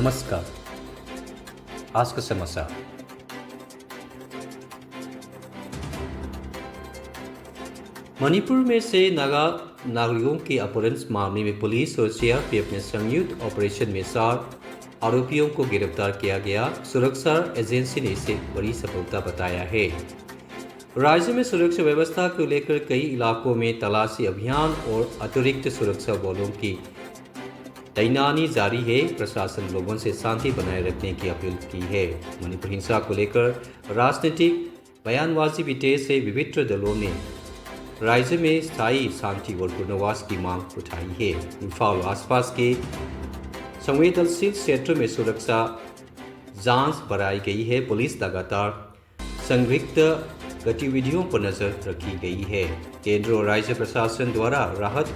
नमस्कार। आज का समाचार। मणिपुर में से नागा नागरिकों के अपहरण मामले में पुलिस और सीआरपीएफ ने संयुक्त ऑपरेशन में 4 आरोपियों को गिरफ्तार किया गया। सुरक्षा एजेंसी ने इसे बड़ी सफलता बताया है। राज्य में सुरक्षा व्यवस्था को लेकर कई इलाकों में तलाशी अभियान और अतिरिक्त सुरक्षा बलों की तैनाती जारी है। प्रशासन लोगों से शांति बनाए रखने की अपील की है। मणिपुर हिंसा को लेकर राजनीतिक बयानबाजी भी तेज है। विभिन्न दलों ने राज्य में स्थायी शांति और पुनर्वास की मांग उठाई है। इम्फाल आसपास के संवेदनशील क्षेत्रों में सुरक्षा जांच बढ़ाई गई है। पुलिस लगातार संदिग्ध गतिविधियों पर नजर रखी गई है। केंद्र और राज्य प्रशासन द्वारा राहत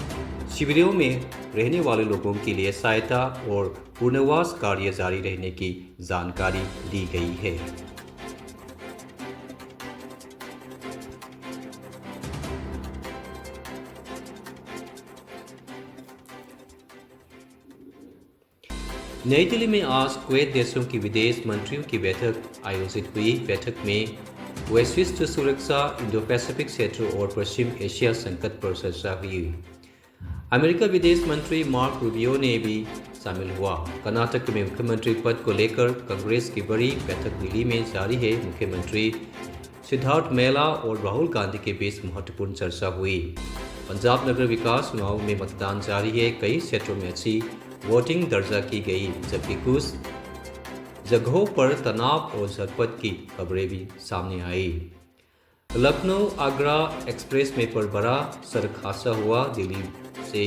शिविरों में रहने वाले लोगों के लिए सहायता और पुनर्वास कार्य जारी रहने की जानकारी दी गई है। नई दिल्ली में आज कुवैत देशों की विदेश मंत्रियों की बैठक आयोजित हुई। बैठक में वैश्विक सुरक्षा, इंडो पैसिफिक क्षेत्र और पश्चिम एशिया संकट पर चर्चा हुई। अमेरिका विदेश मंत्री मार्क रूबियो ने भी शामिल हुआ। कर्नाटक में मुख्यमंत्री पद को लेकर कांग्रेस की बड़ी बैठक दिल्ली में जारी है। मुख्यमंत्री सिद्धार्थ मैला और राहुल गांधी के बीच महत्वपूर्ण चर्चा हुई। पंजाब नगर विकास चुनाव में मतदान जारी है। कई क्षेत्रों में अच्छी वोटिंग दर्ज की गई, जबकि कुछ जगहों पर तनाव और झड़प की खबरें भी सामने आई। लखनऊ आगरा एक्सप्रेस में पर बड़ा सड़क हादसा हुआ। दिल्ली से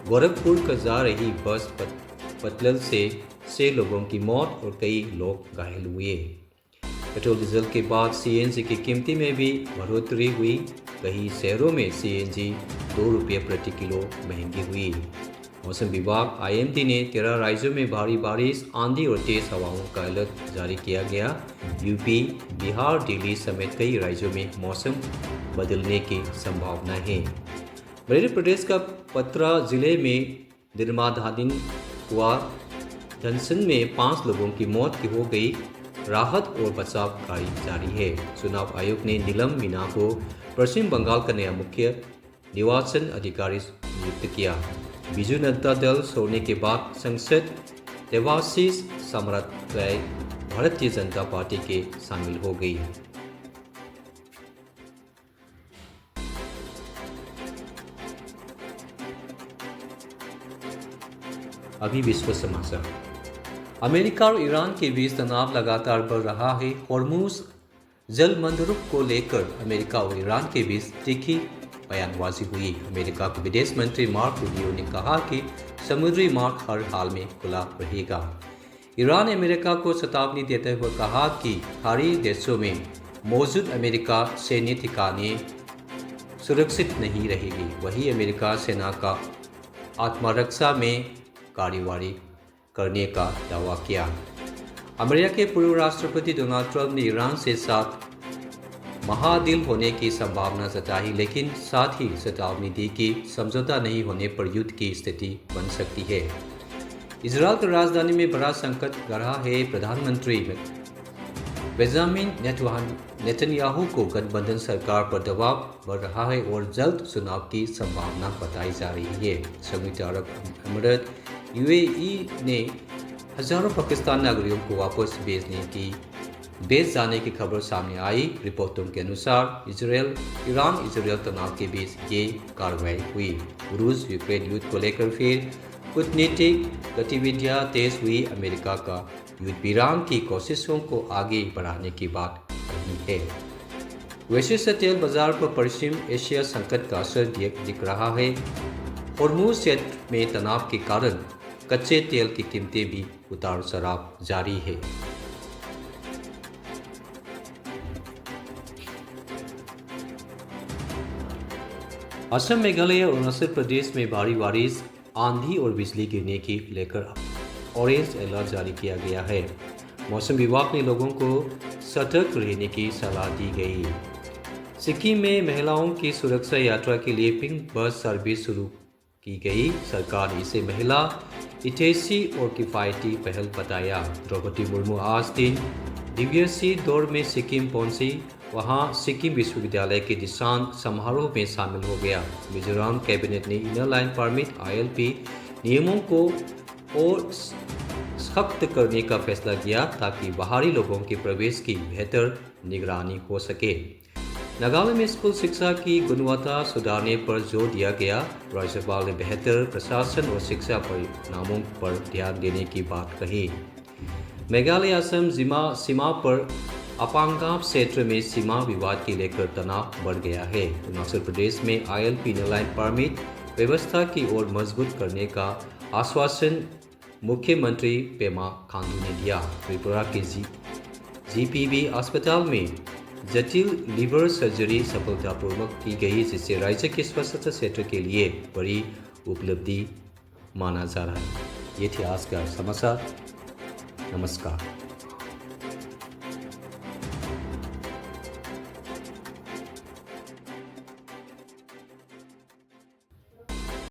गोरखपुर का जा रही बस पतलल से 6 लोगों की मौत और कई लोग घायल हुए। पेट्रोल डीजल के बाद सीएनजी की कीमती में भी बढ़ोतरी हुई। कई शहरों में सीएनजी 2 रुपये प्रति किलो महंगी हुई। मौसम विभाग आईएमडी ने 13 राज्यों में भारी बारिश, आंधी और तेज हवाओं का अलर्ट जारी किया गया। यूपी, बिहार, दिल्ली समेत कई राज्यों में मौसम बदलने की संभावना है। मध्य प्रदेश का पतरा जिले में निर्माणाधीन हुआ धनसन में 5 लोगों की मौत हो गई। राहत और बचाव कार्य जारी है। चुनाव आयोग ने नीलम मीणा को पश्चिम बंगाल का नया मुख्य निर्वाचन अधिकारी नियुक्त किया। बीजू जनता दल छोड़ने के बाद संसद देवाशीष सम्राट राय भारतीय जनता पार्टी के शामिल हो गई। अभी विश्व समाचार। अमेरिका और ईरान के बीच तनाव लगातार बढ़ रहा है। होर्मुज जलमंदरुक को लेकर अमेरिका और ईरान के बीच तीखी बयानबाजी हुई। अमेरिका के विदेश मंत्री मार्क रूबियो ने कहा कि समुद्री मार्ग हर हाल में खुला रहेगा। ईरान ने अमेरिका को चेतावनी देते हुए कहा कि खाड़ी देशों में मौजूद अमेरिका सैन्य ठिकाने सुरक्षित नहीं रहेगी। वहीं अमेरिका सेना का आत्मरक्षा में कार्रवाई करने का दावा किया। अमेरिका के पूर्व राष्ट्रपति डोनाल्ड ट्रंप ने ईरान से साथ महाडील होने की संभावना जताई, लेकिन साथ ही चेतावनी दी कि समझौता नहीं होने पर युद्ध की स्थिति बन सकती है। इजरायल की राजधानी में बड़ा संकट गढ़ा है। प्रधानमंत्री बेंजामिन नेतन्याहू को गठबंधन सरकार पर दबाव बढ़ रहा है और जल्द चुनाव की संभावना बताई जा रही है। संयुक्त अरब अमीरात यूएई ने हजारों पाकिस्तानी नागरिकों को वापस भेज जाने की खबर सामने आई। रिपोर्टों के अनुसार ईरान-इजरायल तनाव के बीच ये कार्रवाई हुई। रूस यूक्रेन युद्ध को लेकर फिर कूटनीतिक गतिविधियां तेज हुई। अमेरिका का युद्ध विराम की कोशिशों को आगे बढ़ाने की बात कही है। वैश्विक तेल बाजार पर पश्चिम एशिया संकट का असर दिख रहा है। होर्मुज क्षेत्र में तनाव के कारण कच्चे तेल की कीमतें भी उतार चढ़ाव जारी है। असम, मेघालय और अरुणाचल प्रदेश में भारी बारिश, आंधी और बिजली गिरने की लेकर ऑरेंज अलर्ट जारी किया गया है। मौसम विभाग ने लोगों को सतर्क रहने की सलाह दी गई। सिक्किम में महिलाओं की सुरक्षा यात्रा के लिए पिंक बस सर्विस शुरू की गई। सरकार ने इसे महिला हितैषी और किफ़ायती पहल बताया। द्रौपदी मुर्मू आज दिन दिव्यसी दौर में सिक्किम पहुंची। वहां सिक्किम विश्वविद्यालय के दीक्षांत समारोह में शामिल हो गया। मिजोरम कैबिनेट ने इनर लाइन परमिट ILP नियमों को और सख्त करने का फैसला किया ताकि बाहरी लोगों के प्रवेश की बेहतर निगरानी हो सके। नागालैंड में स्कूल शिक्षा की गुणवत्ता सुधारने पर जोर दिया गया। राज्यपाल ने बेहतर प्रशासन और शिक्षा परिणामों पर ध्यान देने की बात कही। मेघालय असम सीमा पर अपांगाम क्षेत्र में सीमा विवाद के लेकर तनाव बढ़ गया है। अरुणाचल प्रदेश में ILP इनर लाइन परमिट व्यवस्था की ओर मजबूत करने का आश्वासन मुख्यमंत्री पेमा खांडू ने दिया। त्रिपुरा के GPB अस्पताल में जटिल लिवर सर्जरी सफलतापूर्वक की गई, जिससे राज्य के स्वास्थ्य क्षेत्र के लिए बड़ी उपलब्धि माना जा रहा है। ये थे आज का समाचार। नमस्कार।